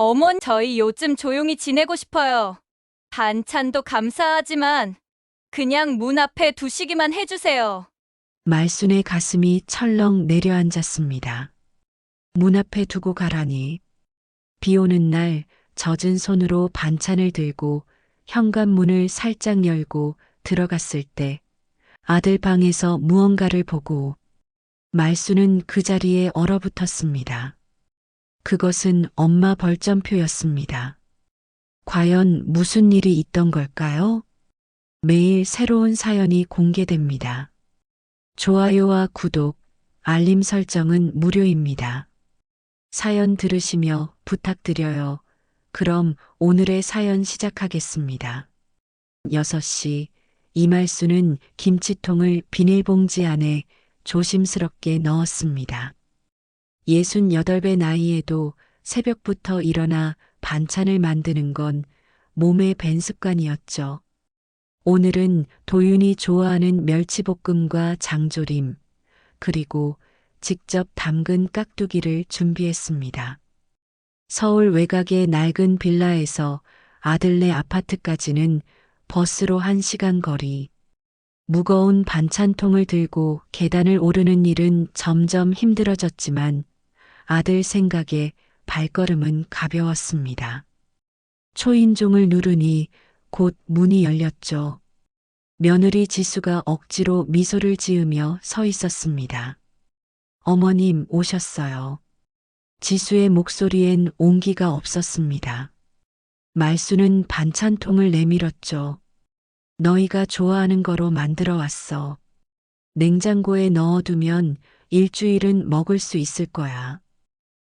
어머니, 저희 요즘 조용히 지내고 싶어요. 반찬도 감사하지만 그냥 문 앞에 두시기만 해주세요. 말순의 가슴이 철렁 내려앉았습니다. 문 앞에 두고 가라니. 비 오는 날 젖은 손으로 반찬을 들고 현관문을 살짝 열고 들어갔을 때 아들 방에서 무언가를 보고 말순은 그 자리에 얼어붙었습니다. 그것은 엄마 벌점표였습니다. 과연 무슨 일이 있던 걸까요? 매일 새로운 사연이 공개됩니다. 좋아요와 구독, 알림 설정은 무료입니다. 사연 들으시며 부탁드려요. 그럼 오늘의 사연 시작하겠습니다. 6시, 이말수는 김치통을 비닐봉지 안에 조심스럽게 넣었습니다. 68배 나이에도 새벽부터 일어나 반찬을 만드는 건 몸에 밴 습관이었죠. 오늘은 도윤이 좋아하는 멸치볶음과 장조림, 그리고 직접 담근 깍두기를 준비했습니다. 서울 외곽의 낡은 빌라에서 아들네 아파트까지는 버스로 1시간 거리. 무거운 반찬통을 들고 계단을 오르는 일은 점점 힘들어졌지만 아들 생각에 발걸음은 가벼웠습니다. 초인종을 누르니 곧 문이 열렸죠. 며느리 지수가 억지로 미소를 지으며 서 있었습니다. 어머님 오셨어요. 지수의 목소리엔 온기가 없었습니다. 말수는 반찬통을 내밀었죠. 너희가 좋아하는 거로 만들어 왔어. 냉장고에 넣어두면 일주일은 먹을 수 있을 거야.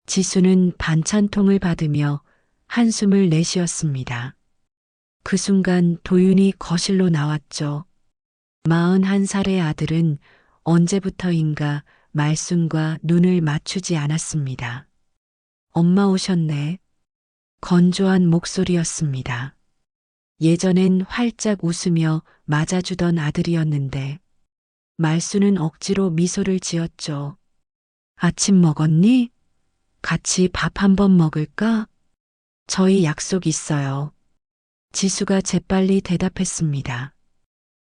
지수는 반찬통을 받으며 한숨을 내쉬었습니다. 그 순간 도윤이 거실로 나왔죠. 41살의 아들은 언제부터인가 말순과 눈을 맞추지 않았습니다. 엄마 오셨네. 건조한 목소리였습니다. 예전엔 활짝 웃으며 맞아주던 아들이었는데 말순은 억지로 미소를 지었죠. 아침 먹었니? 같이 밥 한 번 먹을까? 저희 약속 있어요. 지수가 재빨리 대답했습니다.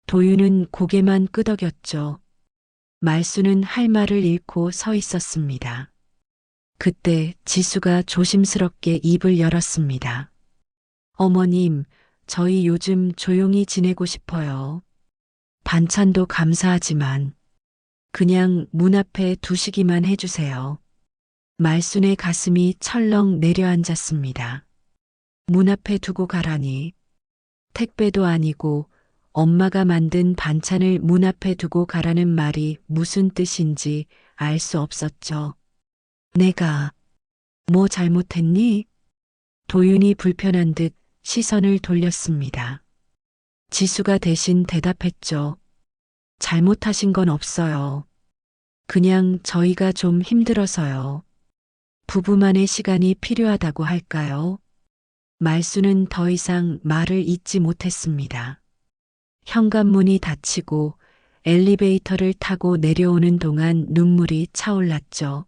도윤은 고개만 끄덕였죠. 말수는 할 말을 잃고 서 있었습니다. 그때 지수가 조심스럽게 입을 열었습니다. 어머님, 저희 요즘 조용히 지내고 싶어요. 반찬도 감사하지만 그냥 문 앞에 두시기만 해주세요. 말순의 가슴이 철렁 내려앉았습니다. 문 앞에 두고 가라니. 택배도 아니고 엄마가 만든 반찬을 문 앞에 두고 가라는 말이 무슨 뜻인지 알 수 없었죠. 내가 뭐 잘못했니? 도윤이 불편한 듯 시선을 돌렸습니다. 지수가 대신 대답했죠. 잘못하신 건 없어요. 그냥 저희가 좀 힘들어서요. 부부만의 시간이 필요하다고 할까요? 말수는 더 이상 말을 잇지 못했습니다. 현관문이 닫히고 엘리베이터를 타고 내려오는 동안 눈물이 차올랐죠.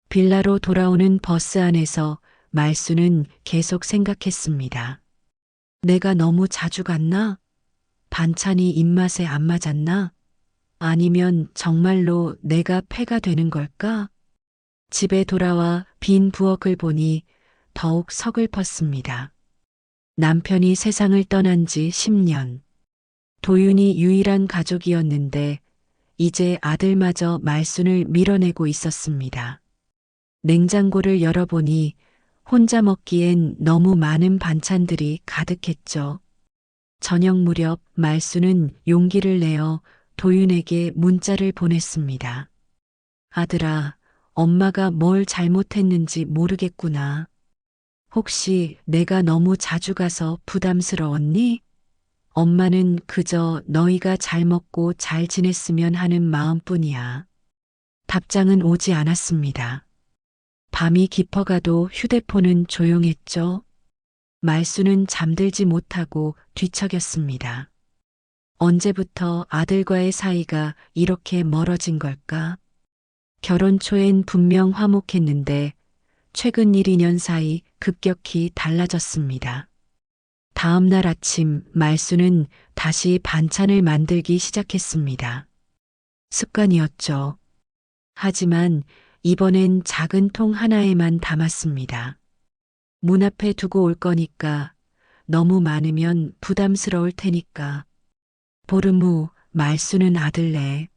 빌라로 돌아오는 버스 안에서 말수는 계속 생각했습니다. 내가 너무 자주 갔나? 반찬이 입맛에 안 맞았나? 아니면 정말로 내가 폐가 되는 걸까? 집에 돌아와 빈 부엌을 보니 더욱 서글펐습니다. 남편이 세상을 떠난 지 10년. 도윤이 유일한 가족이었는데 이제 아들마저 말순을 밀어내고 있었습니다. 냉장고를 열어보니 혼자 먹기엔 너무 많은 반찬들이 가득했죠. 저녁 무렵 말순은 용기를 내어 도윤에게 문자를 보냈습니다. 아들아, 엄마가 뭘 잘못했는지 모르겠구나. 혹시 내가 너무 자주 가서 부담스러웠니? 엄마는 그저 너희가 잘 먹고 잘 지냈으면 하는 마음뿐이야. 답장은 오지 않았습니다. 밤이 깊어가도 휴대폰은 조용했죠. 말수는 잠들지 못하고 뒤척였습니다. 언제부터 아들과의 사이가 이렇게 멀어진 걸까? 결혼 초엔 분명 화목했는데 최근 1, 2년 사이 급격히 달라졌습니다. 다음 날 아침 말수는 다시 반찬을 만들기 시작했습니다. 습관이었죠. 하지만 이번엔 작은 통 하나에만 담았습니다. 문 앞에 두고 올 거니까 너무 많으면 부담스러울 테니까. 보름 후 말수는 아들네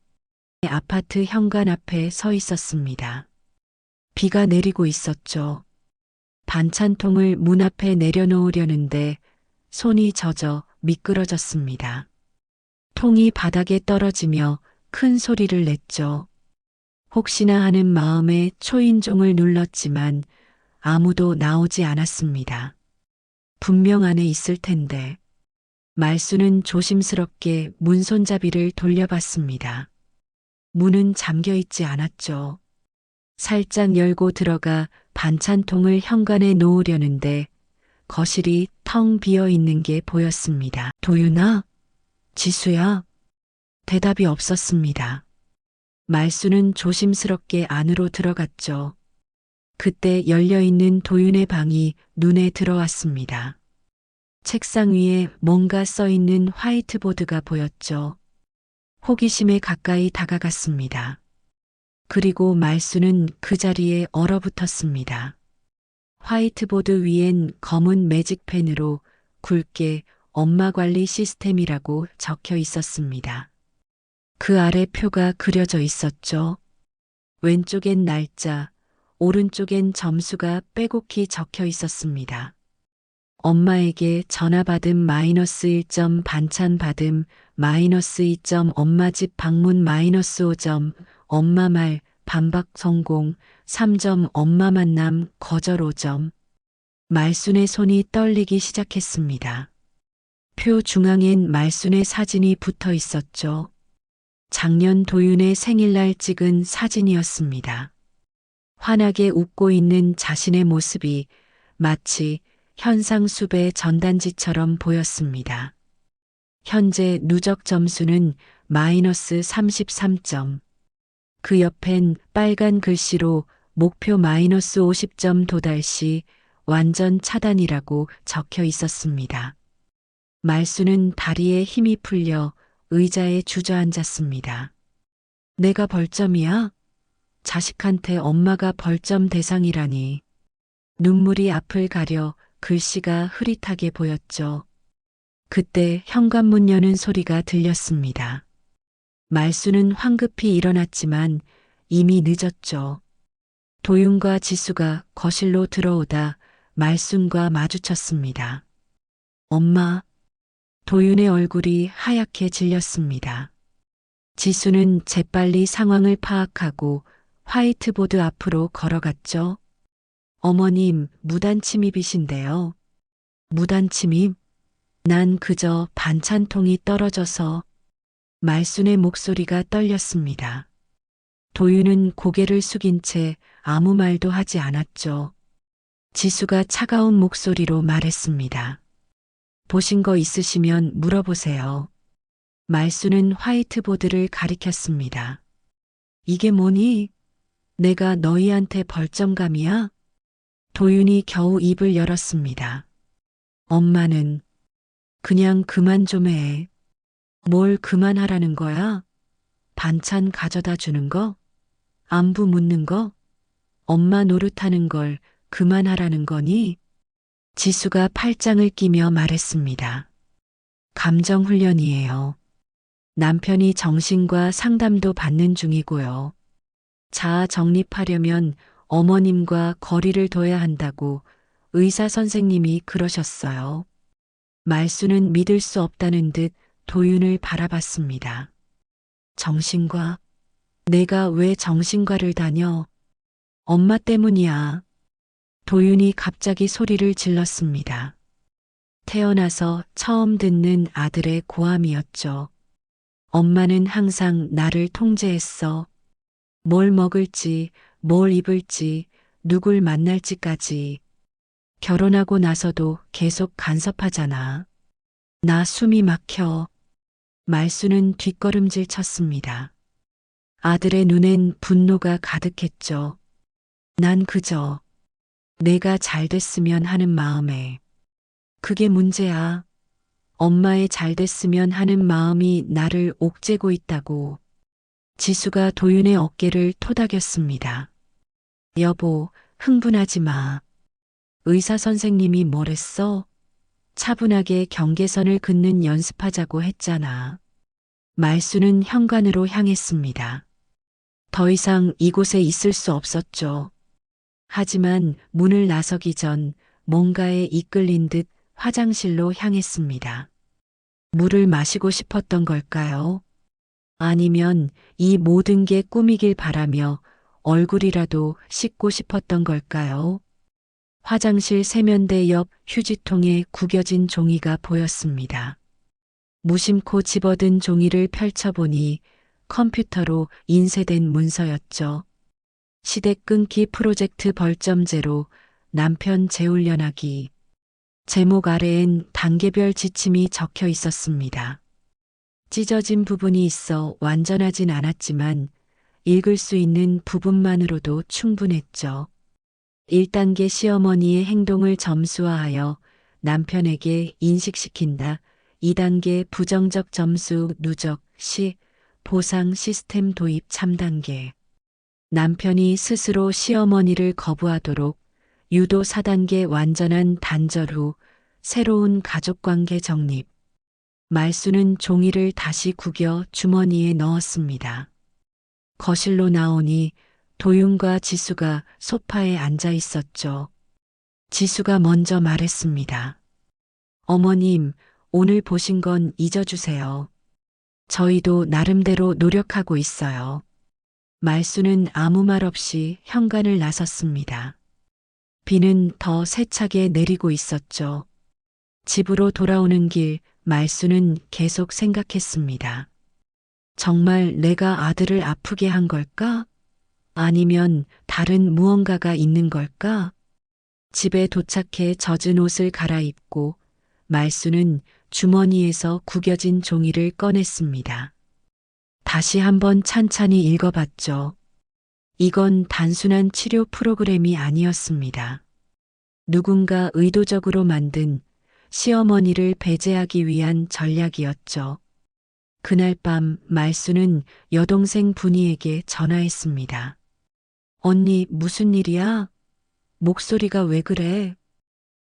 아파트 현관 앞에 서 있었습니다. 비가 내리고 있었죠. 반찬통을 문 앞에 내려놓으려는데 손이 젖어 미끄러졌습니다. 통이 바닥에 떨어지며 큰 소리를 냈죠. 혹시나 하는 마음에 초인종을 눌렀지만 아무도 나오지 않았습니다. 분명 안에 있을 텐데. 말수는 조심스럽게 문 손잡이를 돌려봤습니다. 문은 잠겨 있지 않았죠. 살짝 열고 들어가 반찬통을 현관에 놓으려는데 거실이 텅 비어 있는 게 보였습니다. 도윤아? 지수야? 대답이 없었습니다. 말수는 조심스럽게 안으로 들어갔죠. 그때 열려있는 도윤의 방이 눈에 들어왔습니다. 책상 위에 뭔가 써있는 화이트보드가 보였죠. 호기심에 가까이 다가갔습니다. 그리고 말수는 그 자리에 얼어붙었습니다. 화이트보드 위엔 검은 매직펜으로 굵게 엄마 관리 시스템이라고 적혀 있었습니다. 그 아래 표가 그려져 있었죠. 왼쪽엔 날짜, 오른쪽엔 점수가 빼곡히 적혀 있었습니다. 엄마에게 전화 받음 -1점, 반찬 받음 -2점, 엄마 집 방문 -5점, 엄마 말 반박 성공 3점, 엄마 만남 거절 5점. 말순의 손이 떨리기 시작했습니다. 표 중앙엔 말순의 사진이 붙어 있었죠. 작년 도윤의 생일날 찍은 사진이었습니다. 환하게 웃고 있는 자신의 모습이 마치 현상수배 전단지처럼 보였습니다. 현재 누적 점수는 -33점. 그 옆엔 빨간 글씨로 목표 -50점 도달 시 완전 차단이라고 적혀 있었습니다. 말수는 다리에 힘이 풀려 의자에 주저앉았습니다. 내가 벌점이야? 자식한테 엄마가 벌점 대상이라니. 눈물이 앞을 가려 글씨가 흐릿하게 보였죠. 그때 현관문 여는 소리가 들렸습니다. 말수는 황급히 일어났지만 이미 늦었죠. 도윤과 지수가 거실로 들어오다 말순과 마주쳤습니다. 엄마, 도윤의 얼굴이 하얗게 질렸습니다. 지수는 재빨리 상황을 파악하고 화이트보드 앞으로 걸어갔죠. 어머님, 무단 침입이신데요. 무단 침입? 난 그저 반찬통이 떨어져서. 말순의 목소리가 떨렸습니다. 도윤은 고개를 숙인 채 아무 말도 하지 않았죠. 지수가 차가운 목소리로 말했습니다. 보신 거 있으시면 물어보세요. 말수는 화이트보드를 가리켰습니다. 이게 뭐니? 내가 너희한테 벌점감이야? 도윤이 겨우 입을 열었습니다. 엄마는 그냥 그만 좀 해. 뭘 그만하라는 거야? 반찬 가져다 주는 거? 안부 묻는 거? 엄마 노릇하는 걸 그만하라는 거니? 지수가 팔짱을 끼며 말했습니다. 감정훈련이에요. 남편이 정신과 상담도 받는 중이고요. 자아 정립하려면 어머님과 거리를 둬야 한다고 의사 선생님이 그러셨어요. 말수는 믿을 수 없다는 듯 도윤을 바라봤습니다. 정신과? 내가 왜 정신과를 다녀? 엄마 때문이야. 도윤이 갑자기 소리를 질렀습니다. 태어나서 처음 듣는 아들의 고함이었죠. 엄마는 항상 나를 통제했어. 뭘 먹을지, 뭘 입을지, 누굴 만날지까지. 결혼하고 나서도 계속 간섭하잖아. 나 숨이 막혀. 말수는 뒷걸음질 쳤습니다. 아들의 눈엔 분노가 가득했죠. 난 그저 내가 잘 됐으면 하는 마음에. 그게 문제야. 엄마의 잘 됐으면 하는 마음이 나를 옥죄고 있다고. 지수가 도윤의 어깨를 토닥였습니다. 여보, 흥분하지 마. 의사 선생님이 뭐랬어? 차분하게 경계선을 긋는 연습하자고 했잖아. 말수는 현관으로 향했습니다. 더 이상 이곳에 있을 수 없었죠. 하지만 문을 나서기 전 뭔가에 이끌린 듯 화장실로 향했습니다. 물을 마시고 싶었던 걸까요? 아니면 이 모든 게 꿈이길 바라며 얼굴이라도 씻고 싶었던 걸까요? 화장실 세면대 옆 휴지통에 구겨진 종이가 보였습니다. 무심코 집어든 종이를 펼쳐보니 컴퓨터로 인쇄된 문서였죠. 시댁 끊기 프로젝트 벌점 제로, 남편 재훈련하기. 제목 아래엔 단계별 지침이 적혀 있었습니다. 찢어진 부분이 있어 완전하진 않았지만 읽을 수 있는 부분만으로도 충분했죠. 1단계 시어머니의 행동을 점수화하여 남편에게 인식시킨다. 2단계 부정적 점수 누적 시 보상 시스템 도입 3단계. 남편이 스스로 시어머니를 거부하도록 유도 4단계 완전한 단절 후 새로운 가족관계 정립. 말수는 종이를 다시 구겨 주머니에 넣었습니다. 거실로 나오니 도윤과 지수가 소파에 앉아 있었죠. 지수가 먼저 말했습니다. 어머님, 오늘 보신 건 잊어주세요. 저희도 나름대로 노력하고 있어요. 말수는 아무 말 없이 현관을 나섰습니다. 비는 더 세차게 내리고 있었죠. 집으로 돌아오는 길 말수는 계속 생각했습니다. 정말 내가 아들을 아프게 한 걸까? 아니면 다른 무언가가 있는 걸까? 집에 도착해 젖은 옷을 갈아입고 말수는 주머니에서 구겨진 종이를 꺼냈습니다. 다시 한번 찬찬히 읽어봤죠. 이건 단순한 치료 프로그램이 아니었습니다. 누군가 의도적으로 만든 시어머니를 배제하기 위한 전략이었죠. 그날 밤 말수는 여동생 분이에게 전화했습니다. 언니, 무슨 일이야? 목소리가 왜 그래?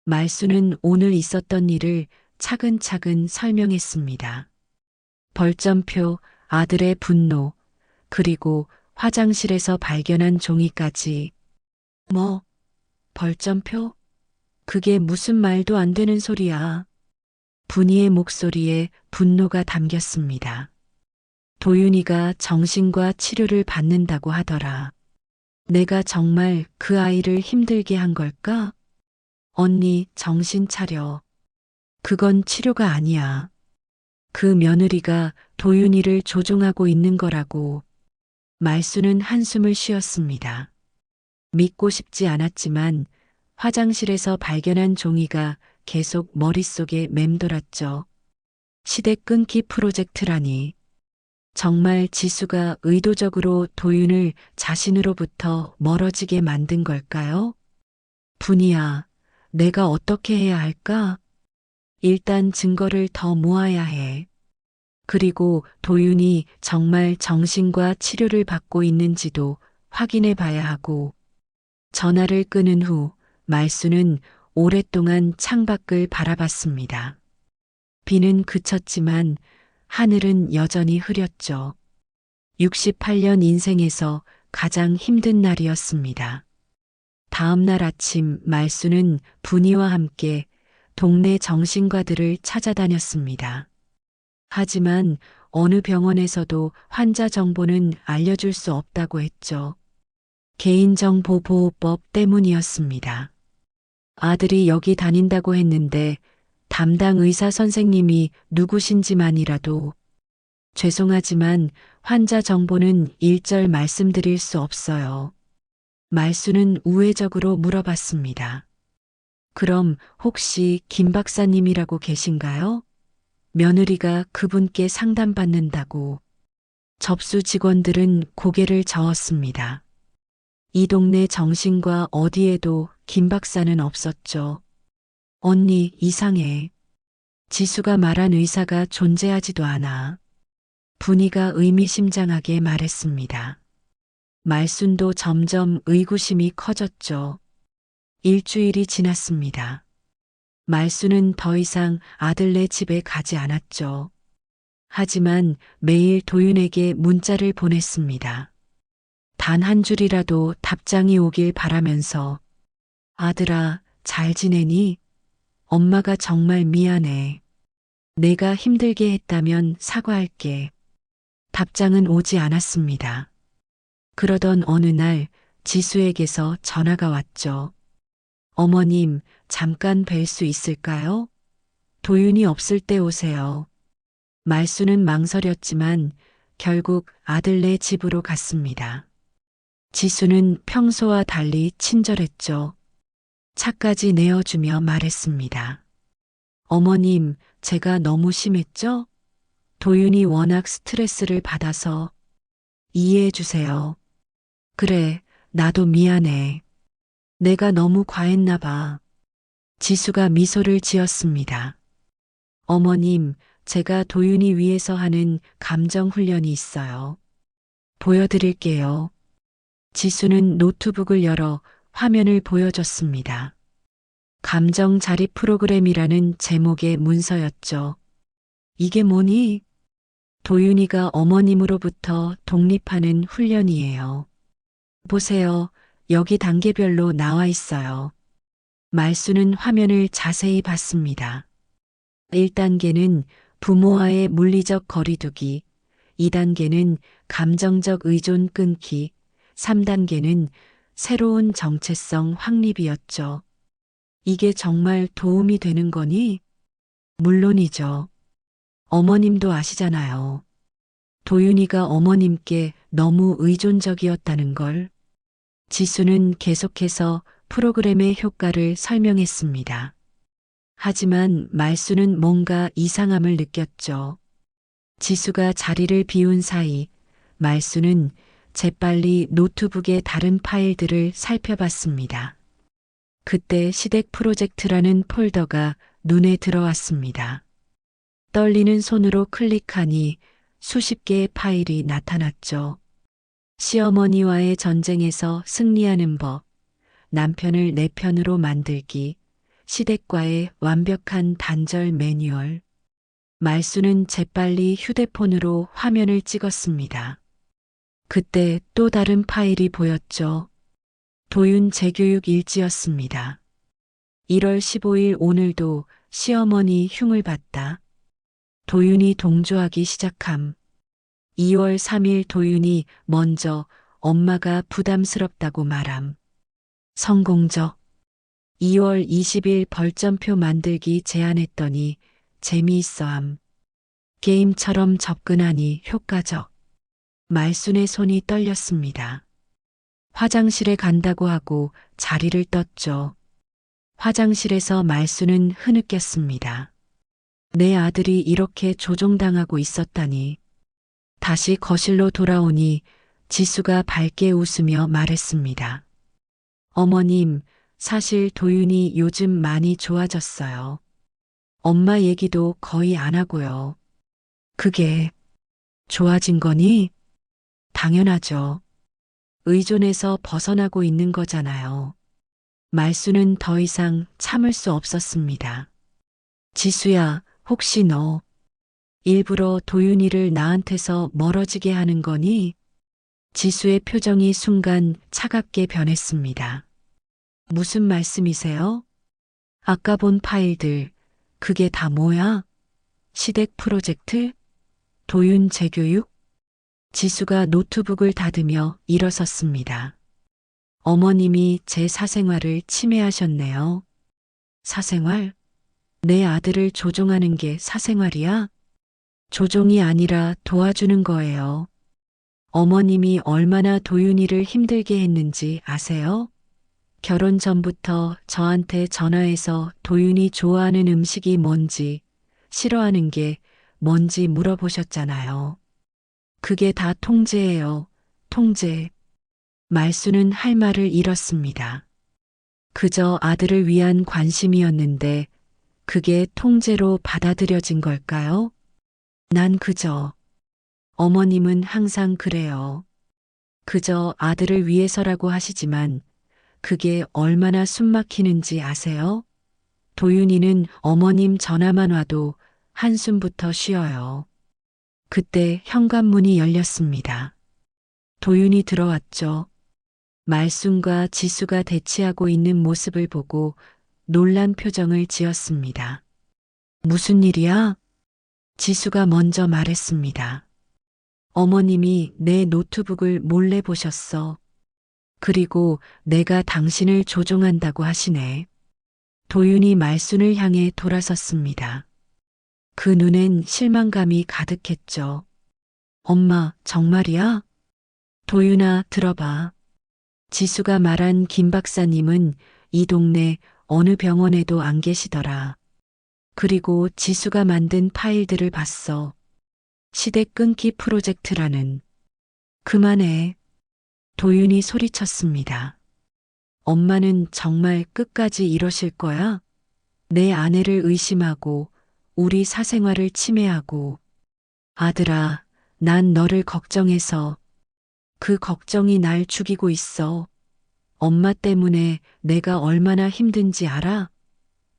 말수는 오늘 있었던 일을 차근차근 설명했습니다. 벌점표, 아들의 분노, 그리고 화장실에서 발견한 종이까지. 뭐? 벌점표? 그게 무슨 말도 안 되는 소리야. 분이의 목소리에 분노가 담겼습니다. 도윤이가 정신과 치료를 받는다고 하더라. 내가 정말 그 아이를 힘들게 한 걸까? 언니, 정신 차려. 그건 치료가 아니야. 그 며느리가 도윤이를 조종하고 있는 거라고. 말수는 한숨을 쉬었습니다. 믿고 싶지 않았지만 화장실에서 발견한 종이가 계속 머릿속에 맴돌았죠. 시댁 끊기 프로젝트라니. 정말 지수가 의도적으로 도윤을 자신으로부터 멀어지게 만든 걸까요? 분이야, 내가 어떻게 해야 할까? 일단 증거를 더 모아야 해. 그리고 도윤이 정말 정신과 치료를 받고 있는지도 확인해 봐야 하고. 전화를 끊은 후 말수는 오랫동안 창밖을 바라봤습니다. 비는 그쳤지만 하늘은 여전히 흐렸죠. 68년 인생에서 가장 힘든 날이었습니다. 다음 날 아침 말수는 분이와 함께 동네 정신과들을 찾아다녔습니다. 하지만 어느 병원에서도 환자 정보는 알려줄 수 없다고 했죠. 개인정보보호법 때문이었습니다. 아들이 여기 다닌다고 했는데 담당 의사 선생님이 누구신지만이라도. 죄송하지만 환자 정보는 일절 말씀드릴 수 없어요. 말수는 우회적으로 물어봤습니다. 그럼 혹시 김 박사님이라고 계신가요? 며느리가 그분께 상담받는다고. 접수 직원들은 고개를 저었습니다. 이 동네 정신과 어디에도 김 박사는 없었죠. 언니, 이상해. 지수가 말한 의사가 존재하지도 않아. 분이가 의미심장하게 말했습니다. 말순도 점점 의구심이 커졌죠. 일주일이 지났습니다. 말순은 더 이상 아들네 집에 가지 않았죠. 하지만 매일 도윤에게 문자를 보냈습니다. 단 한 줄이라도 답장이 오길 바라면서 아들아, 잘 지내니? 엄마가 정말 미안해. 내가 힘들게 했다면 사과할게. 답장은 오지 않았습니다. 그러던 어느 날 지수에게서 전화가 왔죠. 어머님, 잠깐 뵐 수 있을까요? 도윤이 없을 때 오세요. 말수는 망설였지만 결국 아들네 집으로 갔습니다. 지수는 평소와 달리 친절했죠. 차까지 내어주며 말했습니다. 어머님, 제가 너무 심했죠? 도윤이 워낙 스트레스를 받아서 이해해 주세요. 그래, 나도 미안해. 내가 너무 과했나 봐. 지수가 미소를 지었습니다. 어머님, 제가 도윤이 위해서 하는 감정 훈련이 있어요. 보여드릴게요. 지수는 노트북을 열어 화면을 보여줬습니다. 감정 자립 프로그램이라는 제목의 문서였죠. 이게 뭐니? 도윤이가 어머님으로부터 독립하는 훈련이에요. 보세요. 여기 단계별로 나와 있어요. 말수는 화면을 자세히 봤습니다. 1단계는 부모와의 물리적 거리두기, 2단계는 감정적 의존 끊기, 3단계는 새로운 정체성 확립이었죠. 이게 정말 도움이 되는 거니? 물론이죠. 어머님도 아시잖아요. 도윤이가 어머님께 너무 의존적이었다는 걸. 지수는 계속해서 프로그램의 효과를 설명했습니다. 하지만 말수는 뭔가 이상함을 느꼈죠. 지수가 자리를 비운 사이 말수는 재빨리 노트북의 다른 파일들을 살펴봤습니다. 그때 시댁 프로젝트라는 폴더가 눈에 들어왔습니다. 떨리는 손으로 클릭하니 수십 개의 파일이 나타났죠. 시어머니와의 전쟁에서 승리하는 법, 남편을 내 편으로 만들기, 시댁과의 완벽한 단절 매뉴얼. 말수는 재빨리 휴대폰으로 화면을 찍었습니다. 그때 또 다른 파일이 보였죠. 도윤 재교육 일지였습니다. 1월 15일 오늘도 시어머니 흉을 봤다. 도윤이 동조하기 시작함. 2월 3일 도윤이 먼저 엄마가 부담스럽다고 말함. 성공적. 2월 20일 벌점표 만들기 제안했더니 재미있어함. 게임처럼 접근하니 효과적. 말순의 손이 떨렸습니다. 화장실에 간다고 하고 자리를 떴죠. 화장실에서 말순은 흐느꼈습니다. 내 아들이 이렇게 조종당하고 있었다니. 다시 거실로 돌아오니 지수가 밝게 웃으며 말했습니다. 어머님, 사실 도윤이 요즘 많이 좋아졌어요. 엄마 얘기도 거의 안 하고요. 그게 좋아진 거니? 당연하죠. 의존에서 벗어나고 있는 거잖아요. 말수는 더 이상 참을 수 없었습니다. 지수야, 혹시 너 일부러 도윤이를 나한테서 멀어지게 하는 거니? 지수의 표정이 순간 차갑게 변했습니다. 무슨 말씀이세요? 아까 본 파일들, 그게 다 뭐야? 시댁 프로젝트? 도윤 재교육? 지수가 노트북을 닫으며 일어섰습니다. 어머님이 제 사생활을 침해하셨네요. 사생활? 내 아들을 조종하는 게 사생활이야? 조종이 아니라 도와주는 거예요. 어머님이 얼마나 도윤이를 힘들게 했는지 아세요? 결혼 전부터 저한테 전화해서 도윤이 좋아하는 음식이 뭔지, 싫어하는 게 뭔지 물어보셨잖아요. 그게 다 통제예요. 통제. 말수는 할 말을 잃었습니다. 그저 아들을 위한 관심이었는데 그게 통제로 받아들여진 걸까요? 난 그저 어머님은 항상 그래요. 그저 아들을 위해서라고 하시지만 그게 얼마나 숨막히는지 아세요? 도윤이는 어머님 전화만 와도 한숨부터 쉬어요. 그때 현관문이 열렸습니다. 도윤이 들어왔죠. 말순과 지수가 대치하고 있는 모습을 보고 놀란 표정을 지었습니다. 무슨 일이야? 지수가 먼저 말했습니다. 어머님이 내 노트북을 몰래 보셨어. 그리고 내가 당신을 조종한다고 하시네. 도윤이 말순을 향해 돌아섰습니다. 그 눈엔 실망감이 가득했죠. 엄마, 정말이야? 도윤아, 들어봐. 지수가 말한 김 박사님은 이 동네 어느 병원에도 안 계시더라. 그리고 지수가 만든 파일들을 봤어. 시댁 끊기 프로젝트라는. 그만해. 도윤이 소리쳤습니다. 엄마는 정말 끝까지 이러실 거야? 내 아내를 의심하고 우리 사생활을 침해하고. 아들아, 난 너를 걱정해서 그 걱정이 날 죽이고 있어. 엄마 때문에 내가 얼마나 힘든지 알아?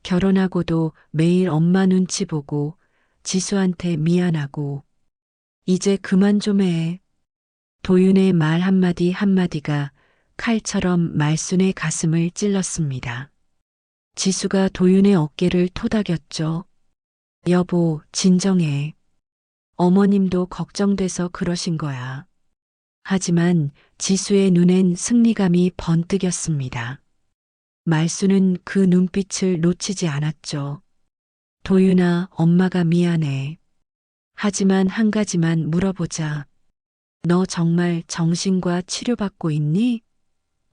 결혼하고도 매일 엄마 눈치 보고 지수한테 미안하고. 이제 그만 좀 해. 도윤의 말 한마디 한마디가 칼처럼 말순의 가슴을 찔렀습니다. 지수가 도윤의 어깨를 토닥였죠. 여보, 진정해. 어머님도 걱정돼서 그러신 거야. 하지만 지수의 눈엔 승리감이 번뜩였습니다. 말수는 그 눈빛을 놓치지 않았죠. 도윤아, 엄마가 미안해. 하지만 한 가지만 물어보자. 너 정말 정신과 치료받고 있니?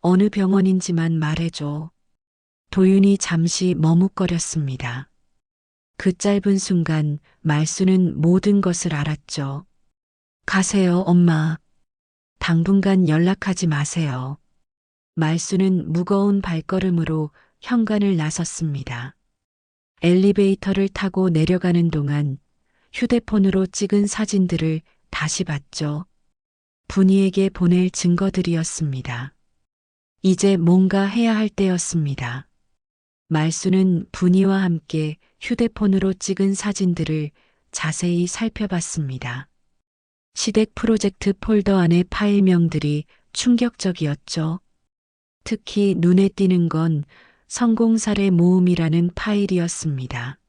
어느 병원인지만 말해줘. 도윤이 잠시 머뭇거렸습니다. 그 짧은 순간 말수는 모든 것을 알았죠. 가세요, 엄마. 당분간 연락하지 마세요. 말수는 무거운 발걸음으로 현관을 나섰습니다. 엘리베이터를 타고 내려가는 동안 휴대폰으로 찍은 사진들을 다시 봤죠. 분이에게 보낼 증거들이었습니다. 이제 뭔가 해야 할 때였습니다. 말수는 분이와 함께 휴대폰으로 찍은 사진들을 자세히 살펴봤습니다. 시댁 프로젝트 폴더 안의 파일명들이 충격적이었죠. 특히 눈에 띄는 건 성공사례 모음이라는 파일이었습니다.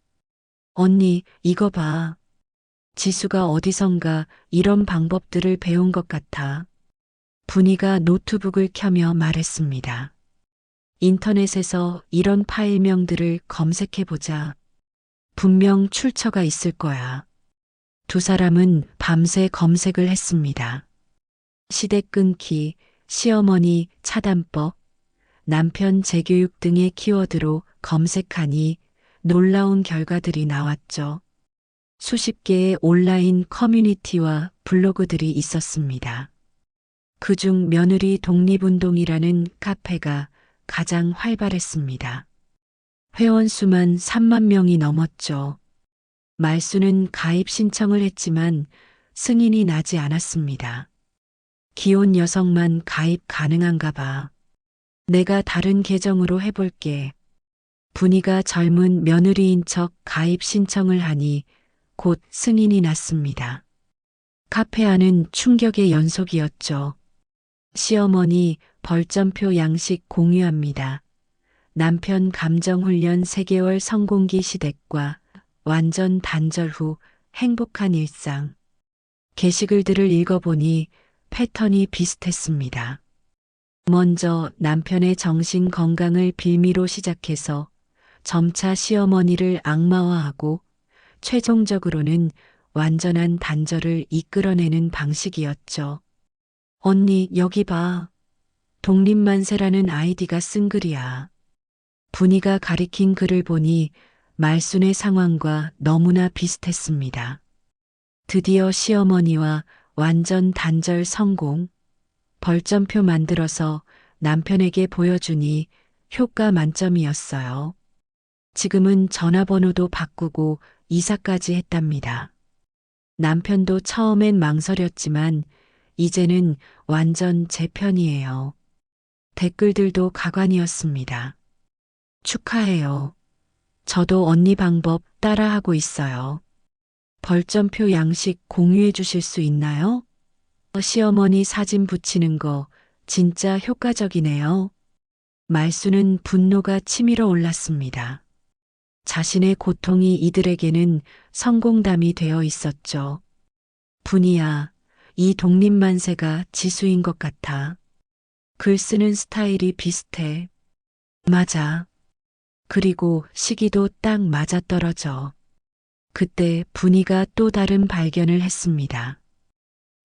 언니, 이거 봐. 지수가 어디선가 이런 방법들을 배운 것 같아. 분이가 노트북을 켜며 말했습니다. 인터넷에서 이런 파일명들을 검색해보자. 분명 출처가 있을 거야. 두 사람은 밤새 검색을 했습니다. 시댁 끊기, 시어머니 차단법, 남편 재교육 등의 키워드로 검색하니 놀라운 결과들이 나왔죠. 수십 개의 온라인 커뮤니티와 블로그들이 있었습니다. 그중 며느리 독립운동이라는 카페가 가장 활발했습니다. 회원 수만 3만 명이 넘었죠. 말수는 가입 신청을 했지만 승인이 나지 않았습니다. 기혼 여성만 가입 가능한가 봐. 내가 다른 계정으로 해볼게. 분이가 젊은 며느리인 척 가입 신청을 하니 곧 승인이 났습니다. 카페 안은 충격의 연속이었죠. 시어머니 벌점표 양식 공유합니다. 남편 감정훈련 3개월 성공기 시댁과 완전 단절 후 행복한 일상. 게시글들을 읽어보니 패턴이 비슷했습니다. 먼저 남편의 정신 건강을 빌미로 시작해서 점차 시어머니를 악마화하고 최종적으로는 완전한 단절을 이끌어내는 방식이었죠. 언니, 여기 봐. 독립만세라는 아이디가 쓴 글이야. 분이가 가리킨 글을 보니 말순의 상황과 너무나 비슷했습니다. 드디어 시어머니와 완전 단절 성공, 벌점표 만들어서 남편에게 보여주니 효과 만점이었어요. 지금은 전화번호도 바꾸고 이사까지 했답니다. 남편도 처음엔 망설였지만 이제는 완전 제 편이에요. 댓글들도 가관이었습니다. 축하해요. 저도 언니 방법 따라하고 있어요. 벌점표 양식 공유해 주실 수 있나요? 시어머니 사진 붙이는 거 진짜 효과적이네요. 말수는 분노가 치밀어 올랐습니다. 자신의 고통이 이들에게는 성공담이 되어 있었죠. 분이야, 이 독립만세가 지수인 것 같아. 글 쓰는 스타일이 비슷해. 맞아. 그리고 시기도 딱 맞아떨어져. 그때 분이가 또 다른 발견을 했습니다.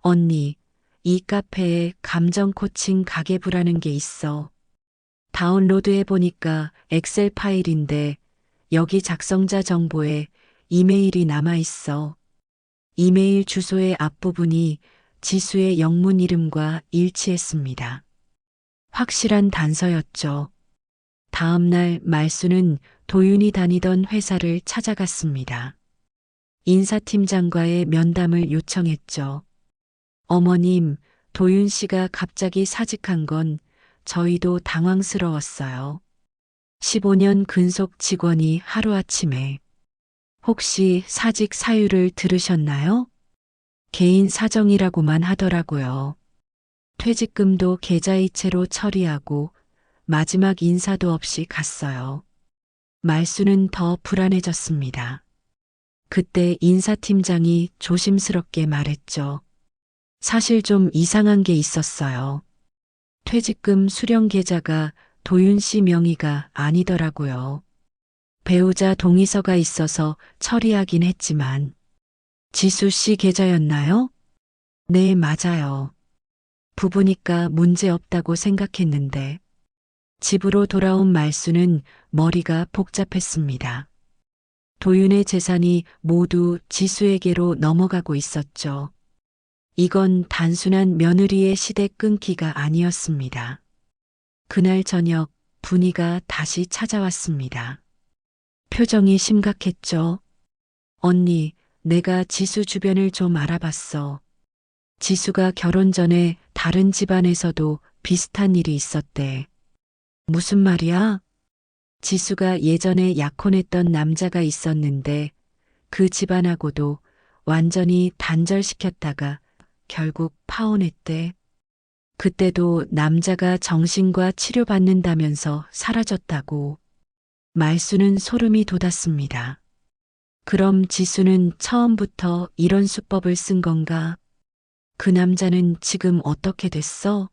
언니, 이 카페에 감정 코칭 가계부라는 게 있어. 다운로드 해보니까 엑셀 파일인데 여기 작성자 정보에 이메일이 남아있어. 이메일 주소의 앞부분이 지수의 영문 이름과 일치했습니다. 확실한 단서였죠. 다음날 말수는 도윤이 다니던 회사를 찾아갔습니다. 인사팀장과의 면담을 요청했죠. 어머님, 도윤 씨가 갑자기 사직한 건 저희도 당황스러웠어요. 15년 근속 직원이 하루아침에. 혹시 사직 사유를 들으셨나요? 개인 사정이라고만 하더라고요. 퇴직금도 계좌이체로 처리하고 마지막 인사도 없이 갔어요. 말수는 더 불안해졌습니다. 그때 인사팀장이 조심스럽게 말했죠. 사실 좀 이상한 게 있었어요. 퇴직금 수령 계좌가 도윤 씨 명의가 아니더라고요. 배우자 동의서가 있어서 처리하긴 했지만. 지수 씨 계좌였나요? 네, 맞아요. 부부니까 문제 없다고 생각했는데. 집으로 돌아온 말수는 머리가 복잡했습니다. 도윤의 재산이 모두 지수에게로 넘어가고 있었죠. 이건 단순한 며느리의 시댁 끊기가 아니었습니다. 그날 저녁 분이가 다시 찾아왔습니다. 표정이 심각했죠. 언니, 내가 지수 주변을 좀 알아봤어. 지수가 결혼 전에 다른 집안에서도 비슷한 일이 있었대. 무슨 말이야? 지수가 예전에 약혼했던 남자가 있었는데 그 집안하고도 완전히 단절시켰다가 결국 파혼했대. 그때도 남자가 정신과 치료받는다면서 사라졌다고. 말수는 소름이 돋았습니다. 그럼 지수는 처음부터 이런 수법을 쓴 건가? 그 남자는 지금 어떻게 됐어?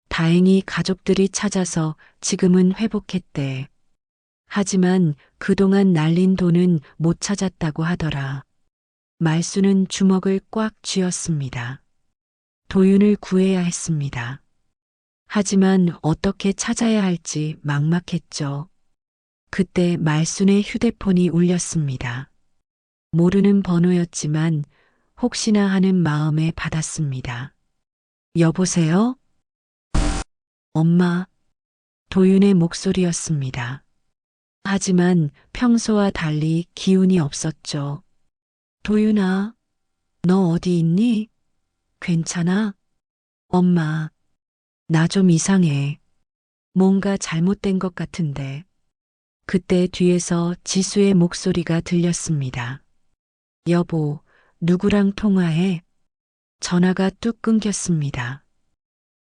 다행히 가족들이 찾아서 지금은 회복했대. 하지만 그동안 날린 돈은 못 찾았다고 하더라. 말수는 주먹을 꽉 쥐었습니다. 도윤을 구해야 했습니다. 하지만 어떻게 찾아야 할지 막막했죠. 그때 말순의 휴대폰이 울렸습니다. 모르는 번호였지만 혹시나 하는 마음에 받았습니다. 여보세요? 엄마. 도윤의 목소리였습니다. 하지만 평소와 달리 기운이 없었죠. 도윤아, 너 어디 있니? 괜찮아? 엄마, 나 좀 이상해. 뭔가 잘못된 것 같은데. 그때 뒤에서 지수의 목소리가 들렸습니다. 여보, 누구랑 통화해? 전화가 뚝 끊겼습니다.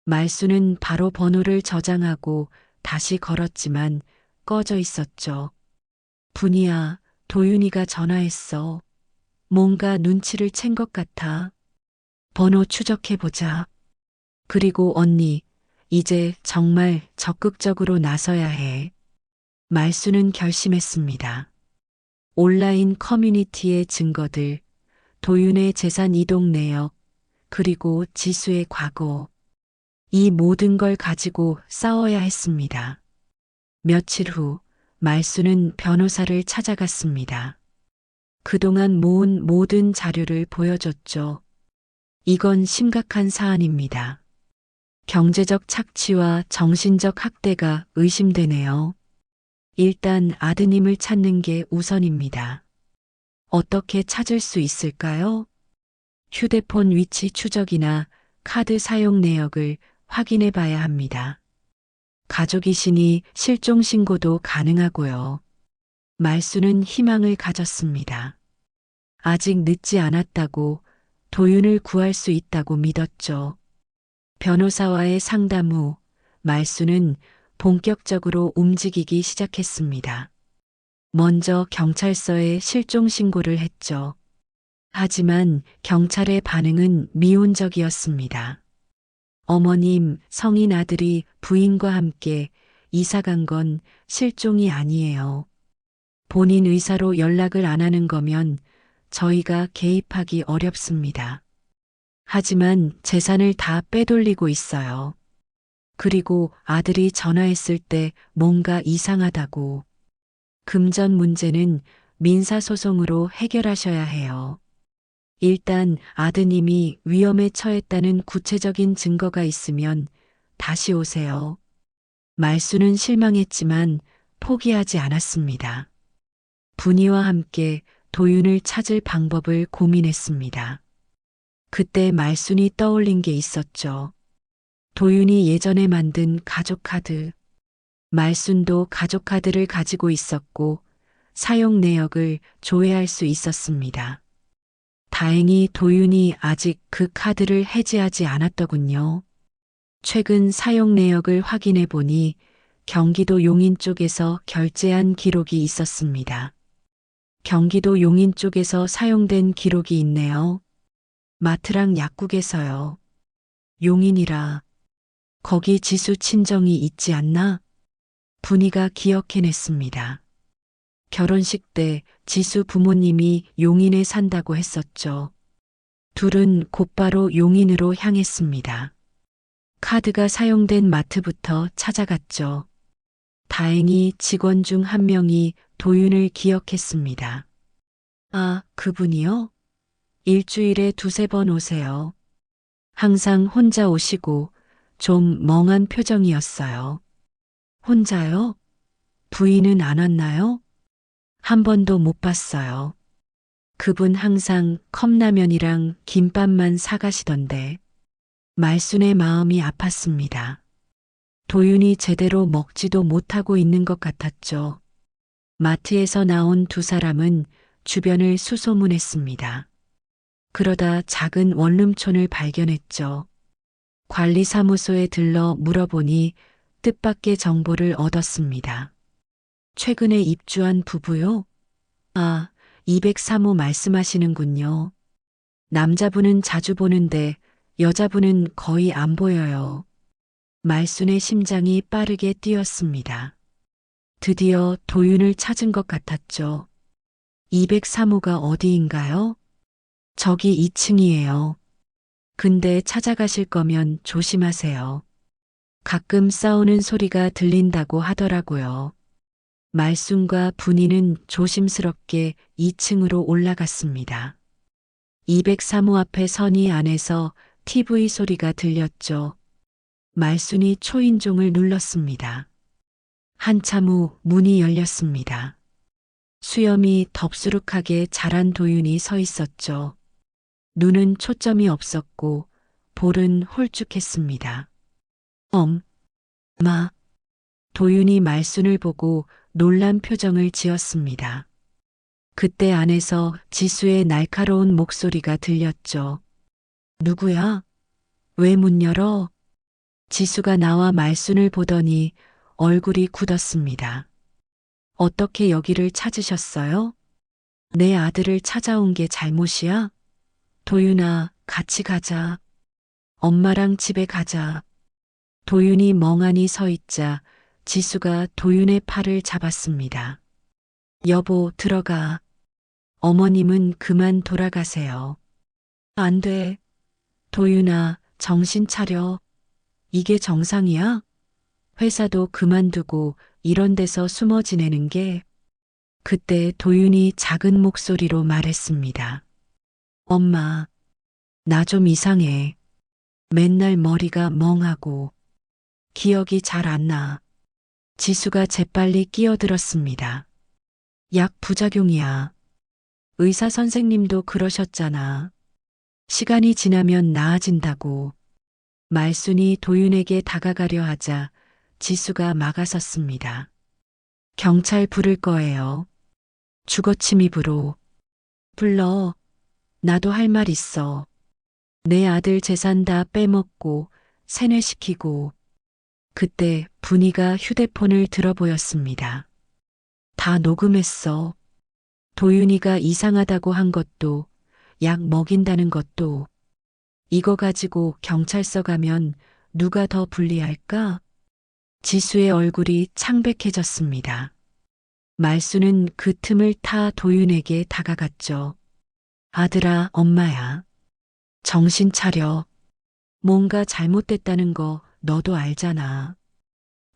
말수는 바로 번호를 저장하고 다시 걸었지만 꺼져 있었죠. 분이야, 도윤이가 전화했어. 뭔가 눈치를 챈 것 같아. 번호 추적해보자. 그리고 언니, 이제 정말 적극적으로 나서야 해. 말수는 결심했습니다. 온라인 커뮤니티의 증거들, 도윤의 재산 이동 내역, 그리고 지수의 과거. 이 모든 걸 가지고 싸워야 했습니다. 며칠 후, 말수는 변호사를 찾아갔습니다. 그동안 모은 모든 자료를 보여줬죠. 이건 심각한 사안입니다. 경제적 착취와 정신적 학대가 의심되네요. 일단 아드님을 찾는 게 우선입니다. 어떻게 찾을 수 있을까요? 휴대폰 위치 추적이나 카드 사용 내역을 확인해 봐야 합니다. 가족이시니 실종 신고도 가능하고요. 말수는 희망을 가졌습니다. 아직 늦지 않았다고, 도윤을 구할 수 있다고 믿었죠. 변호사와의 상담 후 말수는 본격적으로 움직이기 시작했습니다. 먼저 경찰서에 실종 신고를 했죠. 하지만 경찰의 반응은 미온적이었습니다. 어머님, 성인 아들이 부인과 함께 이사 간 건 실종이 아니에요. 본인 의사로 연락을 안 하는 거면 저희가 개입하기 어렵습니다. 하지만 재산을 다 빼돌리고 있어요. 그리고 아들이 전화했을 때 뭔가 이상하다고. 금전 문제는 민사소송으로 해결하셔야 해요. 일단 아드님이 위험에 처했다는 구체적인 증거가 있으면 다시 오세요. 말수는 실망했지만 포기하지 않았습니다. 분이와 함께 도윤을 찾을 방법을 고민했습니다. 그때 말순이 떠올린 게 있었죠. 도윤이 예전에 만든 가족 카드. 말순도 가족 카드를 가지고 있었고 사용 내역을 조회할 수 있었습니다. 다행히 도윤이 아직 그 카드를 해지하지 않았더군요. 최근 사용 내역을 확인해 보니 경기도 용인 쪽에서 결제한 기록이 있었습니다. 경기도 용인 쪽에서 사용된 기록이 있네요. 마트랑 약국에서요. 용인이라 거기 지수 친정이 있지 않나? 분이가 기억해냈습니다. 결혼식 때 지수 부모님이 용인에 산다고 했었죠. 둘은 곧바로 용인으로 향했습니다. 카드가 사용된 마트부터 찾아갔죠. 다행히 직원 중 한 명이 도윤을 기억했습니다. 아, 그분이요? 일주일에 두세 번 오세요. 항상 혼자 오시고 좀 멍한 표정이었어요. 혼자요? 부인은 안 왔나요? 한 번도 못 봤어요. 그분 항상 컵라면이랑 김밥만 사가시던데. 말순의 마음이 아팠습니다. 도윤이 제대로 먹지도 못하고 있는 것 같았죠. 마트에서 나온 두 사람은 주변을 수소문했습니다. 그러다 작은 원룸촌을 발견했죠. 관리사무소에 들러 물어보니 뜻밖의 정보를 얻었습니다. 최근에 입주한 부부요? 아, 203호 말씀하시는군요. 남자분은 자주 보는데 여자분은 거의 안 보여요. 말순의 심장이 빠르게 뛰었습니다. 드디어 도윤을 찾은 것 같았죠. 203호가 어디인가요? 저기 2층이에요. 근데 찾아가실 거면 조심하세요. 가끔 싸우는 소리가 들린다고 하더라고요. 말순과 분이는 조심스럽게 2층으로 올라갔습니다. 203호 앞에 선이 안에서 TV 소리가 들렸죠. 말순이 초인종을 눌렀습니다. 한참 후 문이 열렸습니다. 수염이 덥수룩하게 자란 도윤이 서 있었죠. 눈은 초점이 없었고 볼은 홀쭉했습니다. 엄마. 도윤이 말순을 보고 놀란 표정을 지었습니다. 그때 안에서 지수의 날카로운 목소리가 들렸죠. 누구야? 왜 문 열어? 지수가 나와 말순을 보더니 얼굴이 굳었습니다. 어떻게 여기를 찾으셨어요? 내 아들을 찾아온 게 잘못이야? 도윤아, 같이 가자. 엄마랑 집에 가자. 도윤이 멍하니 서 있자 지수가 도윤의 팔을 잡았습니다. 여보, 들어가. 어머님은 그만 돌아가세요. 안 돼. 도윤아, 정신 차려. 이게 정상이야? 회사도 그만두고 이런 데서 숨어 지내는 게. 그때 도윤이 작은 목소리로 말했습니다. 엄마, 나 좀 이상해. 맨날 머리가 멍하고 기억이 잘 안 나. 지수가 재빨리 끼어들었습니다. 약 부작용이야. 의사 선생님도 그러셨잖아. 시간이 지나면 나아진다고. 말순이 도윤에게 다가가려 하자 지수가 막아섰습니다. 경찰 부를 거예요. 주거침 입으로. 불러. 나도 할 말 있어. 내 아들 재산 다 빼먹고 세뇌시키고. 그때 분이가 휴대폰을 들어보였습니다. 다 녹음했어. 도윤이가 이상하다고 한 것도, 약 먹인다는 것도. 이거 가지고 경찰서 가면 누가 더 불리할까? 지수의 얼굴이 창백해졌습니다. 말수는 그 틈을 타 도윤에게 다가갔죠. 아들아, 엄마야. 정신 차려. 뭔가 잘못됐다는 거 너도 알잖아.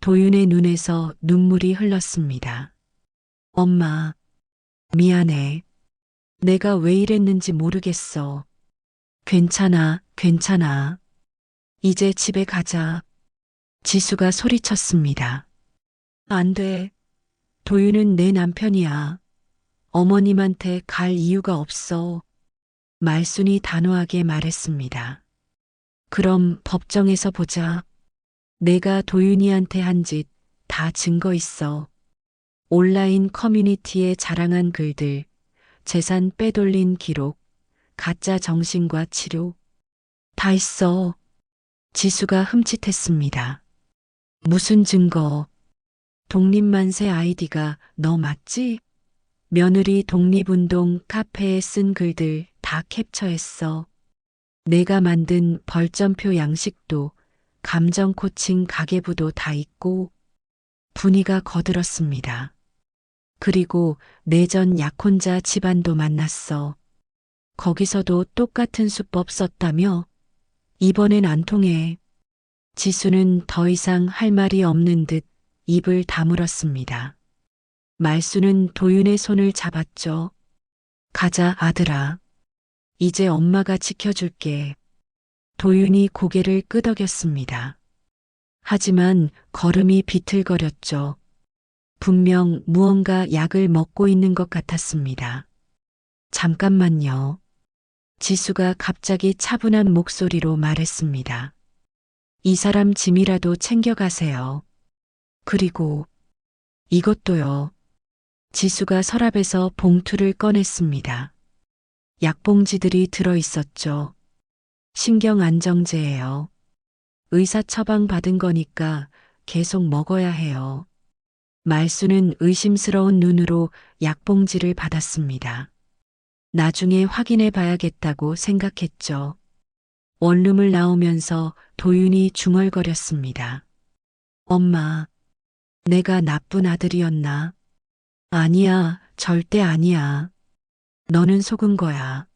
도윤의 눈에서 눈물이 흘렀습니다. 엄마, 미안해. 내가 왜 이랬는지 모르겠어. 괜찮아, 괜찮아. 이제 집에 가자. 지수가 소리쳤습니다. 안 돼. 도윤은 내 남편이야. 어머님한테 갈 이유가 없어. 말순이 단호하게 말했습니다. 그럼 법정에서 보자. 내가 도윤이한테 한 짓 다 증거 있어. 온라인 커뮤니티에 자랑한 글들, 재산 빼돌린 기록, 가짜 정신과 치료. 다 있어. 지수가 흠칫했습니다. 무슨 증거? 독립만세 아이디가 너 맞지? 며느리 독립운동 카페에 쓴 글들 다 캡처했어. 내가 만든 벌점표 양식도 감정 코칭 가계부도 다 있고. 분이가 거들었습니다. 그리고 내전 약혼자 집안도 만났어. 거기서도 똑같은 수법 썼다며? 이번엔 안 통해. 지수는 더 이상 할 말이 없는 듯 입을 다물었습니다. 말수는 도윤의 손을 잡았죠. 가자, 아들아. 이제 엄마가 지켜줄게. 도윤이 고개를 끄덕였습니다. 하지만 걸음이 비틀거렸죠. 분명 무언가 약을 먹고 있는 것 같았습니다. 잠깐만요. 지수가 갑자기 차분한 목소리로 말했습니다. 이 사람 짐이라도 챙겨가세요. 그리고 이것도요. 지수가 서랍에서 봉투를 꺼냈습니다. 약봉지들이 들어 있었죠. 신경안정제예요. 의사 처방 받은 거니까 계속 먹어야 해요. 말수는 의심스러운 눈으로 약봉지를 받았습니다. 나중에 확인해 봐야겠다고 생각했죠. 원룸을 나오면서 도윤이 중얼거렸습니다. 엄마, 내가 나쁜 아들이었나? 아니야, 절대 아니야. 너는 속은 거야.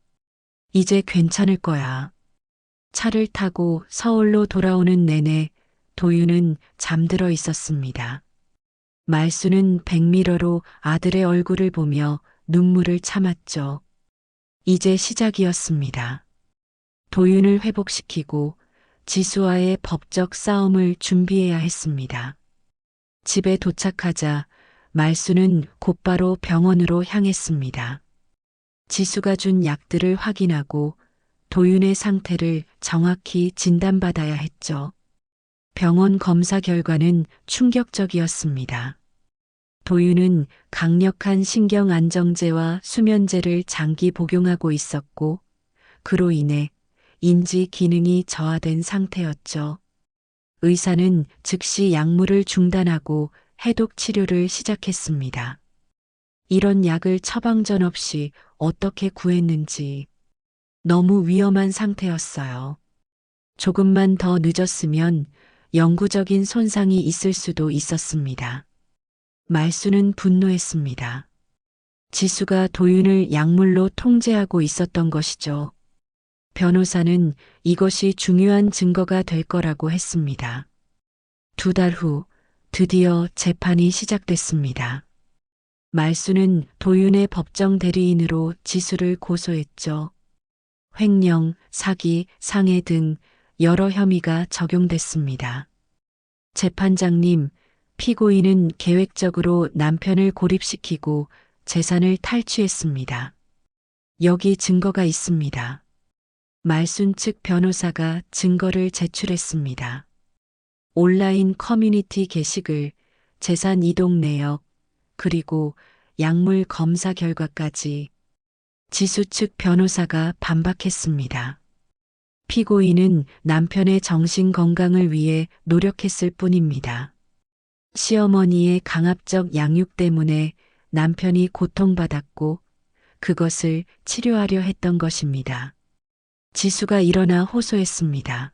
이제 괜찮을 거야. 차를 타고 서울로 돌아오는 내내 도윤은 잠들어 있었습니다. 말수는 백미러로 아들의 얼굴을 보며 눈물을 참았죠. 이제 시작이었습니다. 도윤을 회복시키고 지수와의 법적 싸움을 준비해야 했습니다. 집에 도착하자 말수는 곧바로 병원으로 향했습니다. 지수가 준 약들을 확인하고 도윤의 상태를 정확히 진단받아야 했죠. 병원 검사 결과는 충격적이었습니다. 도윤은 강력한 신경안정제와 수면제를 장기 복용하고 있었고, 그로 인해 인지 기능이 저하된 상태였죠. 의사는 즉시 약물을 중단하고 해독 치료를 시작했습니다. 이런 약을 처방전 없이 어떻게 구했는지 너무 위험한 상태였어요. 조금만 더 늦었으면 영구적인 손상이 있을 수도 있었습니다. 말수는 분노했습니다. 지수가 도윤을 약물로 통제하고 있었던 것이죠. 변호사는 이것이 중요한 증거가 될 거라고 했습니다. 2달 후 드디어 재판이 시작됐습니다. 말수는 도윤의 법정 대리인으로 지수를 고소했죠. 횡령, 사기, 상해 등 여러 혐의가 적용됐습니다. 재판장님, 피고인은 계획적으로 남편을 고립시키고 재산을 탈취했습니다. 여기 증거가 있습니다. 말순 측 변호사가 증거를 제출했습니다. 온라인 커뮤니티 게시글, 재산 이동 내역, 그리고 약물 검사 결과까지. 지수 측 변호사가 반박했습니다. 피고인은 남편의 정신 건강을 위해 노력했을 뿐입니다. 시어머니의 강압적 양육 때문에 남편이 고통받았고 그것을 치료하려 했던 것입니다. 지수가 일어나 호소했습니다.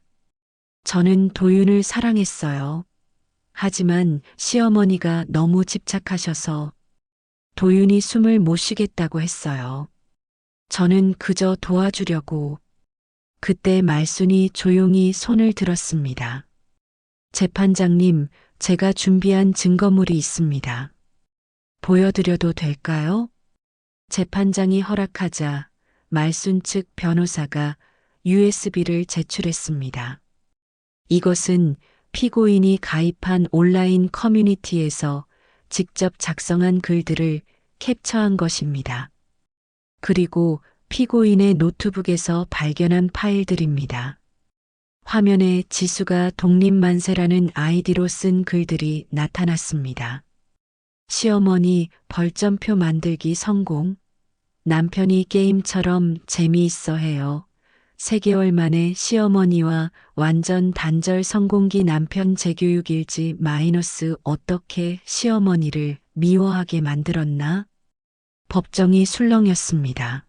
저는 도윤을 사랑했어요. 하지만 시어머니가 너무 집착하셔서 도윤이 숨을 못 쉬겠다고 했어요. 저는 그저 도와주려고. 그때 말순이 조용히 손을 들었습니다. 재판장님, 제가 준비한 증거물이 있습니다. 보여드려도 될까요? 재판장이 허락하자 말순 측 변호사가 USB를 제출했습니다. 이것은 피고인이 가입한 온라인 커뮤니티에서 직접 작성한 글들을 캡처한 것입니다. 그리고 피고인의 노트북에서 발견한 파일들입니다. 화면에 지수가 독립만세라는 아이디로 쓴 글들이 나타났습니다. 시어머니 벌점표 만들기 성공. 남편이 게임처럼 재미있어 해요. 3개월 만에 시어머니와 완전 단절 성공기 남편 재교육 일지 마이너스 어떻게 시어머니를 미워하게 만들었나? 법정이 술렁였습니다.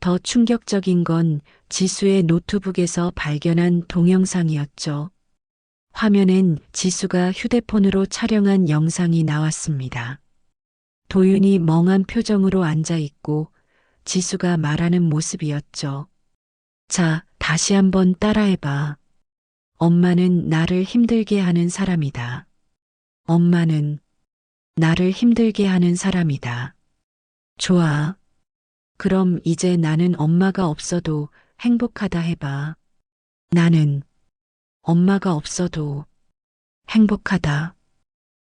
더 충격적인 건 지수의 노트북에서 발견한 동영상이었죠. 화면엔 지수가 휴대폰으로 촬영한 영상이 나왔습니다. 도윤이 멍한 표정으로 앉아 있고 지수가 말하는 모습이었죠. 자, 다시 한번 따라해봐. 엄마는 나를 힘들게 하는 사람이다. 엄마는 나를 힘들게 하는 사람이다. 좋아. 그럼 이제 나는 엄마가 없어도 행복하다 해봐. 나는 엄마가 없어도 행복하다.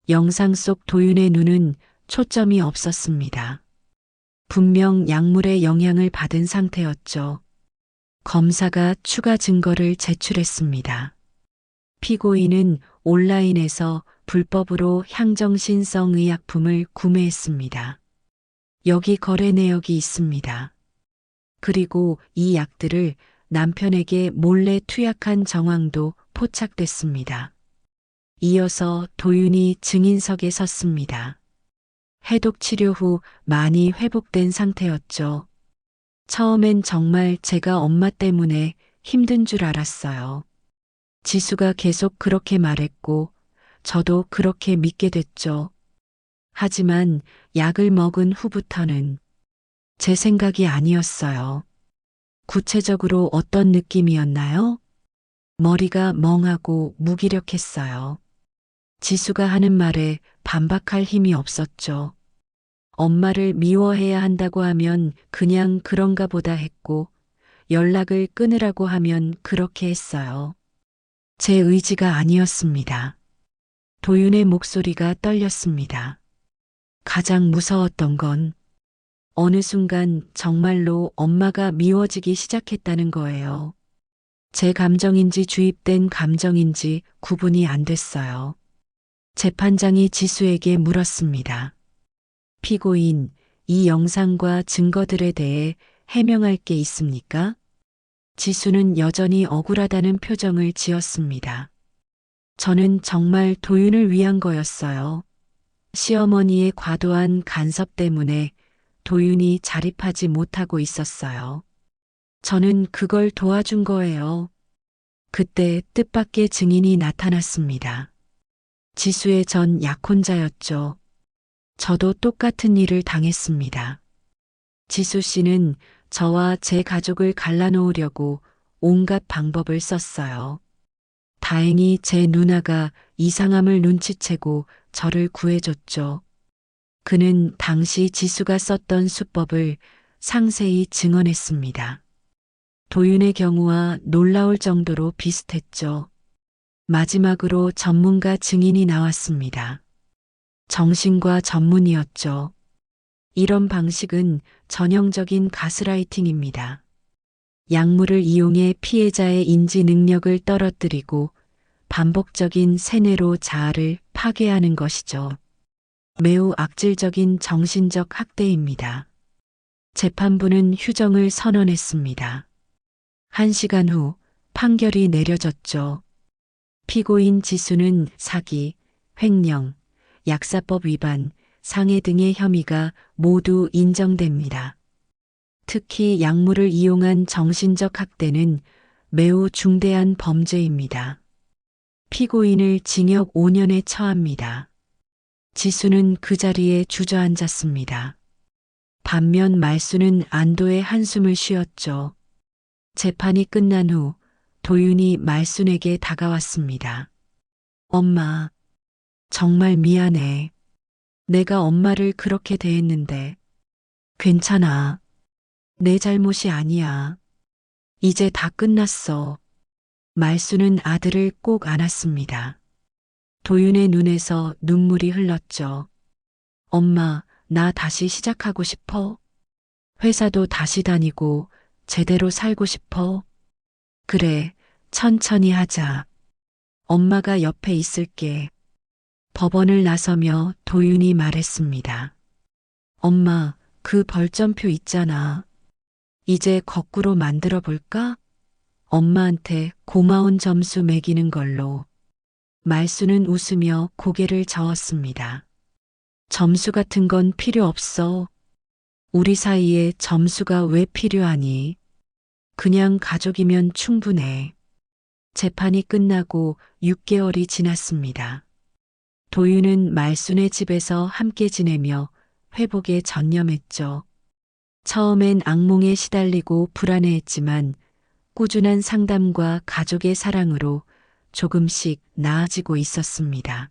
영상 속 도윤의 눈은 초점이 없었습니다. 분명 약물의 영향을 받은 상태였죠. 검사가 추가 증거를 제출했습니다. 피고인은 온라인에서 불법으로 향정신성 의약품을 구매했습니다. 여기 거래 내역이 있습니다. 그리고 이 약들을 남편에게 몰래 투약한 정황도 포착됐습니다. 이어서 도윤이 증인석에 섰습니다. 해독 치료 후 많이 회복된 상태였죠. 처음엔 정말 제가 엄마 때문에 힘든 줄 알았어요. 지수가 계속 그렇게 말했고 저도 그렇게 믿게 됐죠. 하지만 약을 먹은 후부터는 제 생각이 아니었어요. 구체적으로 어떤 느낌이었나요? 머리가 멍하고 무기력했어요. 지수가 하는 말에 반박할 힘이 없었죠. 엄마를 미워해야 한다고 하면 그냥 그런가 보다 했고 연락을 끊으라고 하면 그렇게 했어요. 제 의지가 아니었습니다. 도윤의 목소리가 떨렸습니다. 가장 무서웠던 건 어느 순간 정말로 엄마가 미워지기 시작했다는 거예요. 제 감정인지 주입된 감정인지 구분이 안 됐어요. 재판장이 지수에게 물었습니다. 피고인, 이 영상과 증거들에 대해 해명할 게 있습니까? 지수는 여전히 억울하다는 표정을 지었습니다. 저는 정말 도윤을 위한 거였어요. 시어머니의 과도한 간섭 때문에 도윤이 자립하지 못하고 있었어요. 저는 그걸 도와준 거예요. 그때 뜻밖의 증인이 나타났습니다. 지수의 전 약혼자였죠. 저도 똑같은 일을 당했습니다. 지수 씨는 저와 제 가족을 갈라놓으려고 온갖 방법을 썼어요. 다행히 제 누나가 이상함을 눈치채고 저를 구해줬죠. 그는 당시 지수가 썼던 수법을 상세히 증언했습니다. 도윤의 경우와 놀라울 정도로 비슷했죠. 마지막으로 전문가 증인이 나왔습니다. 정신과 전문이었죠. 이런 방식은 전형적인 가스라이팅입니다. 약물을 이용해 피해자의 인지 능력을 떨어뜨리고 반복적인 세뇌로 자아를 파괴하는 것이죠. 매우 악질적인 정신적 학대입니다. 재판부는 휴정을 선언했습니다. 1시간 후 판결이 내려졌죠. 피고인 지수는 사기, 횡령, 약사법 위반, 상해 등의 혐의가 모두 인정됩니다. 특히 약물을 이용한 정신적 학대는 매우 중대한 범죄입니다. 피고인을 징역 5년에 처합니다. 지수는 그 자리에 주저앉았습니다. 반면 말수는 안도의 한숨을 쉬었죠. 재판이 끝난 후 도윤이 말순에게 다가왔습니다. 엄마, 정말 미안해. 내가 엄마를 그렇게 대했는데. 괜찮아. 내 잘못이 아니야. 이제 다 끝났어. 말수는 아들을 꼭 안았습니다. 도윤의 눈에서 눈물이 흘렀죠. 엄마, 나 다시 시작하고 싶어. 회사도 다시 다니고 제대로 살고 싶어. 그래, 천천히 하자. 엄마가 옆에 있을게. 법원을 나서며 도윤이 말했습니다. 엄마, 그 벌점표 있잖아. 이제 거꾸로 만들어 볼까? 엄마한테 고마운 점수 매기는 걸로. 말수는 웃으며 고개를 저었습니다. 점수 같은 건 필요 없어. 우리 사이에 점수가 왜 필요하니? 그냥 가족이면 충분해. 재판이 끝나고 6개월이 지났습니다. 도윤은 말순의 집에서 함께 지내며 회복에 전념했죠. 처음엔 악몽에 시달리고 불안해했지만 꾸준한 상담과 가족의 사랑으로 조금씩 나아지고 있었습니다.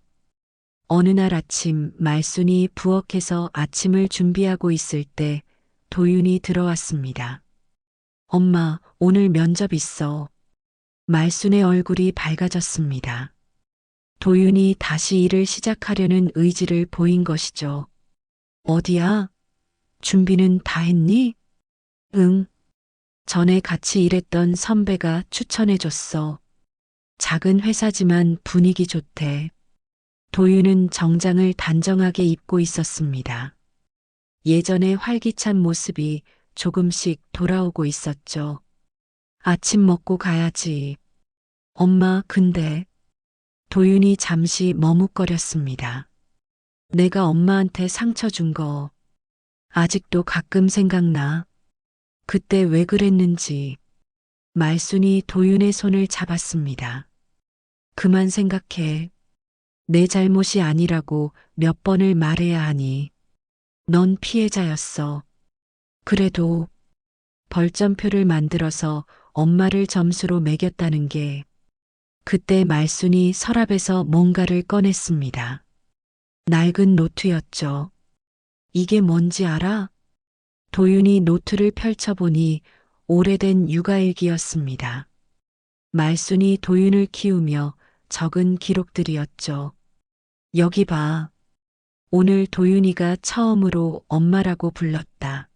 어느 날 아침 말순이 부엌에서 아침을 준비하고 있을 때 도윤이 들어왔습니다. 엄마, 오늘 면접 있어. 말순의 얼굴이 밝아졌습니다. 도윤이 다시 일을 시작하려는 의지를 보인 것이죠. 어디야? 준비는 다 했니? 응. 전에 같이 일했던 선배가 추천해줬어. 작은 회사지만 분위기 좋대. 도윤은 정장을 단정하게 입고 있었습니다. 예전의 활기찬 모습이 조금씩 돌아오고 있었죠. 아침 먹고 가야지. 엄마, 근데. 도윤이 잠시 머뭇거렸습니다. 내가 엄마한테 상처 준 거 아직도 가끔 생각나. 그때 왜 그랬는지. 말순이 도윤의 손을 잡았습니다. 그만 생각해. 내 잘못이 아니라고 몇 번을 말해야 하니. 넌 피해자였어. 그래도 벌점표를 만들어서 엄마를 점수로 매겼다는 게 그때 말순이 서랍에서 뭔가를 꺼냈습니다. 낡은 노트였죠. 이게 뭔지 알아? 도윤이 노트를 펼쳐보니 오래된 육아일기였습니다. 말순이 도윤을 키우며 적은 기록들이었죠. 여기 봐. 오늘 도윤이가 처음으로 엄마라고 불렀다.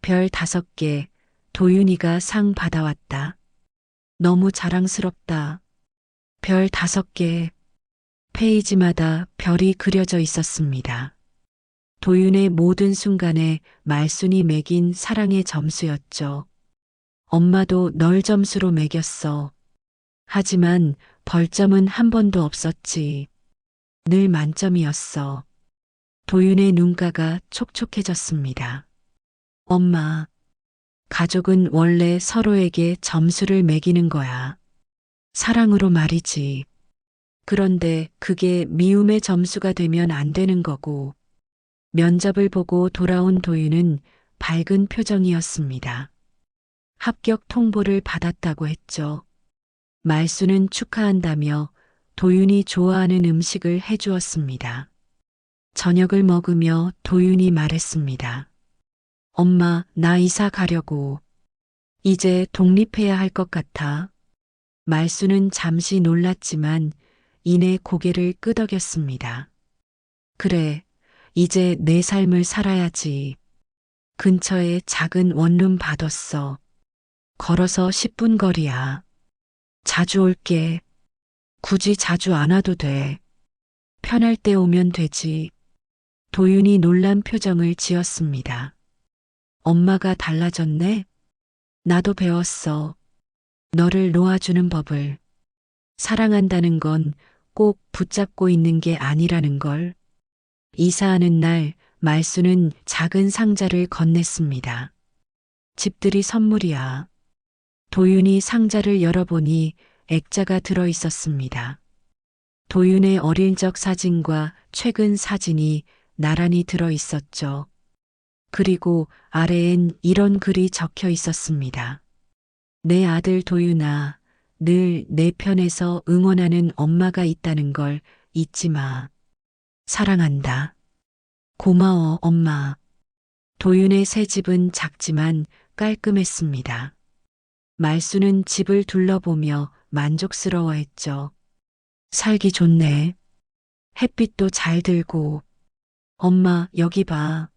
별 5개, 도윤이가 상 받아왔다. 너무 자랑스럽다. 별 5개. 페이지마다 별이 그려져 있었습니다. 도윤의 모든 순간에 말순이 매긴 사랑의 점수였죠. 엄마도 널 점수로 매겼어. 하지만 벌점은 한 번도 없었지. 늘 만점이었어. 도윤의 눈가가 촉촉해졌습니다. 엄마, 가족은 원래 서로에게 점수를 매기는 거야. 사랑으로 말이지. 그런데 그게 미움의 점수가 되면 안 되는 거고. 면접을 보고 돌아온 도윤은 밝은 표정이었습니다. 합격 통보를 받았다고 했죠. 말수는 축하한다며 도윤이 좋아하는 음식을 해주었습니다. 저녁을 먹으며 도윤이 말했습니다. 엄마, 나 이사 가려고. 이제 독립해야 할 것 같아. 말수는 잠시 놀랐지만 이내 고개를 끄덕였습니다. 그래, 이제 내 삶을 살아야지. 근처에 작은 원룸 받았어. 걸어서 10분 거리야. 자주 올게. 굳이 자주 안 와도 돼. 편할 때 오면 되지. 도윤이 놀란 표정을 지었습니다. 엄마가 달라졌네? 나도 배웠어. 너를 놓아주는 법을. 사랑한다는 건 꼭 붙잡고 있는 게 아니라는 걸. 이사하는 날 말수는 작은 상자를 건넸습니다. 집들이 선물이야. 도윤이 상자를 열어보니 액자가 들어 있었습니다. 도윤의 어릴 적 사진과 최근 사진이 나란히 들어 있었죠. 그리고 아래엔 이런 글이 적혀 있었습니다. 내 아들 도윤아, 늘 내 편에서 응원하는 엄마가 있다는 걸 잊지 마. 사랑한다. 고마워, 엄마. 도윤의 새 집은 작지만 깔끔했습니다. 말수는 집을 둘러보며 만족스러워했죠. 살기 좋네. 햇빛도 잘 들고. 엄마, 여기 봐.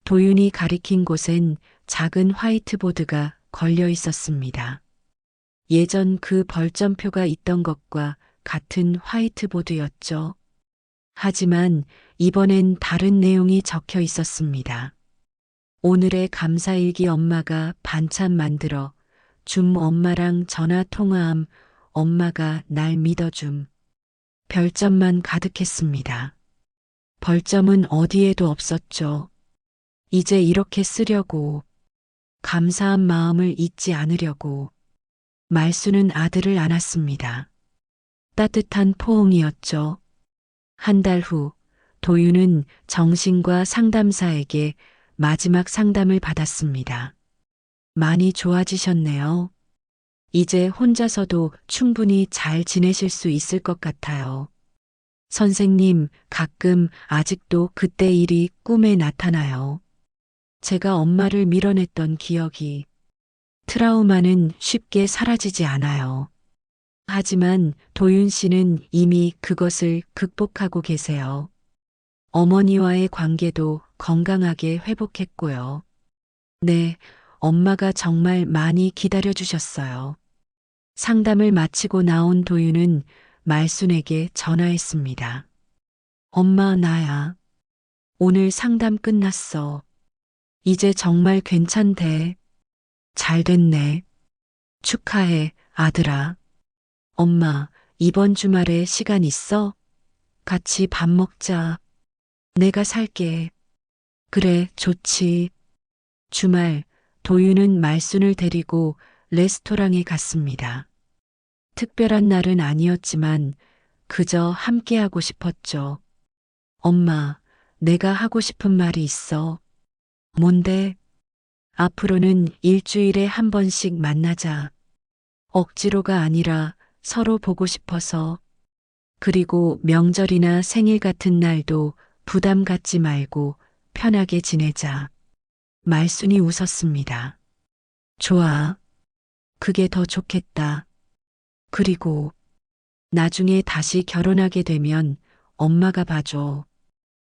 도윤이 가리킨 곳엔 작은 화이트보드가 걸려 있었습니다. 예전 그 벌점표가 있던 것과 같은 화이트보드였죠. 하지만 이번엔 다른 내용이 적혀 있었습니다. 오늘의 감사일기 엄마가 반찬 만들어 줌 엄마랑 전화 통화함 엄마가 날 믿어줌. 별점만 가득했습니다. 벌점은 어디에도 없었죠. 이제 이렇게 쓰려고. 감사한 마음을 잊지 않으려고. 말수는 아들을 안았습니다. 따뜻한 포옹이었죠. 한 달 후, 도윤은 정신과 상담사에게 마지막 상담을 받았습니다. 많이 좋아지셨네요. 이제 혼자서도 충분히 잘 지내실 수 있을 것 같아요. 선생님, 가끔 아직도 그때 일이 꿈에 나타나요. 제가 엄마를 밀어냈던 기억이. 트라우마는 쉽게 사라지지 않아요. 하지만 도윤 씨는 이미 그것을 극복하고 계세요. 어머니와의 관계도 건강하게 회복했고요. 네, 엄마가 정말 많이 기다려주셨어요. 상담을 마치고 나온 도윤은 말순에게 전화했습니다. 엄마, 나야. 오늘 상담 끝났어. 이제 정말 괜찮대. 잘 됐네. 축하해, 아들아. 엄마, 이번 주말에 시간 있어? 같이 밥 먹자. 내가 살게. 그래, 좋지. 주말, 도윤은 말순을 데리고 레스토랑에 갔습니다. 특별한 날은 아니었지만 그저 함께하고 싶었죠. 엄마, 내가 하고 싶은 말이 있어. 뭔데? 앞으로는 일주일에 한 번씩 만나자. 억지로가 아니라 서로 보고 싶어서. 그리고 명절이나 생일 같은 날도 부담 갖지 말고 편하게 지내자. 말순이 웃었습니다. 좋아. 그게 더 좋겠다. 그리고 나중에 다시 결혼하게 되면 엄마가 봐줘.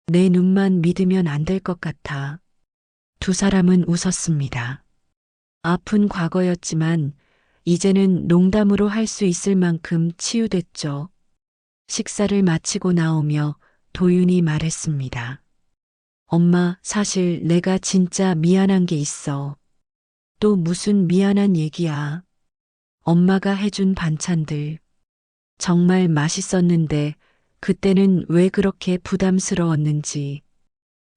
내 눈만 믿으면 안 될 것 같아. 두 사람은 웃었습니다. 아픈 과거였지만 이제는 농담으로 할 수 있을 만큼 치유됐죠. 식사를 마치고 나오며 도윤이 말했습니다. 엄마, 사실 내가 진짜 미안한 게 있어. 또 무슨 미안한 얘기야. 엄마가 해준 반찬들. 정말 맛있었는데 그때는 왜 그렇게 부담스러웠는지.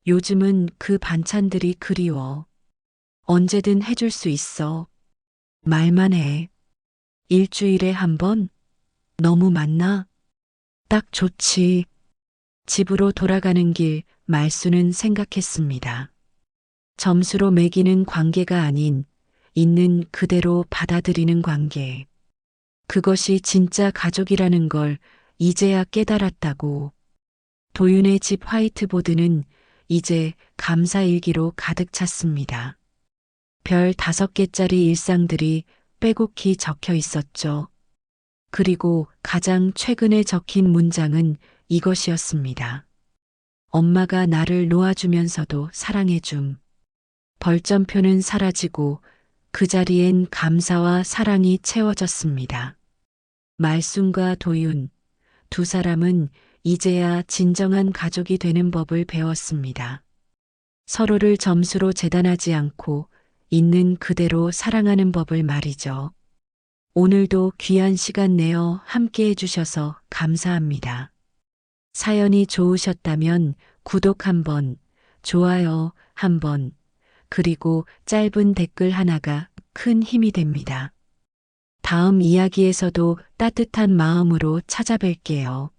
요즘은 그 반찬들이 그리워. 언제든 해줄 수 있어. 말만 해. 일주일에 한 번? 너무 많나? 딱 좋지. 집으로 돌아가는 길 말수는 생각했습니다. 점수로 매기는 관계가 아닌 있는 그대로 받아들이는 관계. 그것이 진짜 가족이라는 걸 이제야 깨달았다고. 도윤의 집 화이트보드는 이제 감사일기로 가득 찼습니다. 별 5개짜리 일상들이 빼곡히 적혀 있었죠. 그리고 가장 최근에 적힌 문장은 이것이었습니다. 엄마가 나를 놓아주면서도 사랑해줌. 벌점표는 사라지고 그 자리엔 감사와 사랑이 채워졌습니다. 말순과 도윤, 두 사람은 이제야 진정한 가족이 되는 법을 배웠습니다. 서로를 점수로 재단하지 않고 있는 그대로 사랑하는 법을 말이죠. 오늘도 귀한 시간 내어 함께 해주셔서 감사합니다. 사연이 좋으셨다면 구독 한번, 좋아요 한번, 그리고 짧은 댓글 하나가 큰 힘이 됩니다. 다음 이야기에서도 따뜻한 마음으로 찾아뵐게요.